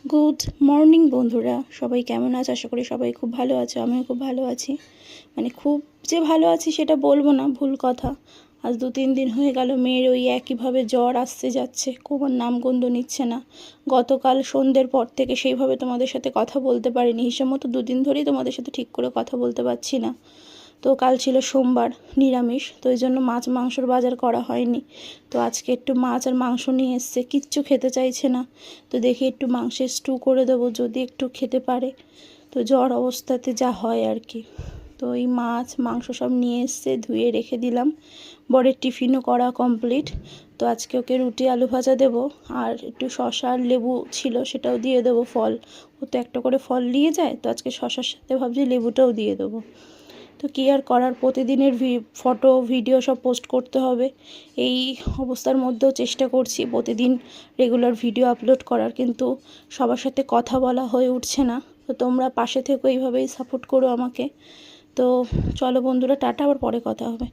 Good morning বন্ধুরা, সবাই কেমন আছে? আশা করি সবাই খুব ভালো আছে। আমিও খুব ভালো আছি। মানে খুব যে ভালো আছি সেটা বলবো না, ভুল কথা। আজ 2-3 দিন হয়ে গেল মেয়ের ওই একইভাবে জ্বর আসছে যাচ্ছে, খুব আর নামগন্ধ নিচ্ছে না। গতকাল সন্ধ্যের পর থেকে সেইভাবে তোমাদের সাথে কথা বলতে পারিনি, হিসেব মতো 2 দিন ধরেই তোমাদের সাথে ঠিক করে কথা বলতে পারছি না। তো কাল ছিল সোমবার, নিরামিষ, তো এই জন্য মাছ মাংসর বাজার করা হয়নি। তো আজকে একটু মাছ আর মাংস নিয়ে এসছে, কিচ্ছু খেতে চাইছে না। তো দেখি একটু মাংসের স্টু করে দেবো, যদি একটু খেতে পারে। তো জ্বর অবস্থাতে যা হয় আর কি। তো এই মাছ মাংস সব নিয়ে এসছে, ধুয়ে রেখে দিলাম। বরের টিফিনও করা কমপ্লিট। তো আজকে ওকে রুটি আলু ভাজা দেবো, আর একটু শসা আর লেবু ছিল সেটাও দিয়ে দেবো। ফল, ও তো একটা করে ফল নিয়ে যায়, তো আজকে শসার সাথে ভাবছি লেবুটাও দিয়ে দেবো। তো কী আর করার, প্রতিদিনের ফটো ভিডিও সব পোস্ট করতে হবে। এই অবস্থার মধ্যেও চেষ্টা করছি প্রতিদিন রেগুলার ভিডিও আপলোড করার, কিন্তু সবার সাথে কথা বলা হয়ে উঠছে না। তো তোমরা পাশে থেকো, এইভাবেই সাপোর্ট করো আমাকে। তো চলো বন্ধুরা, টাটা, আবার পরে কথা হবে।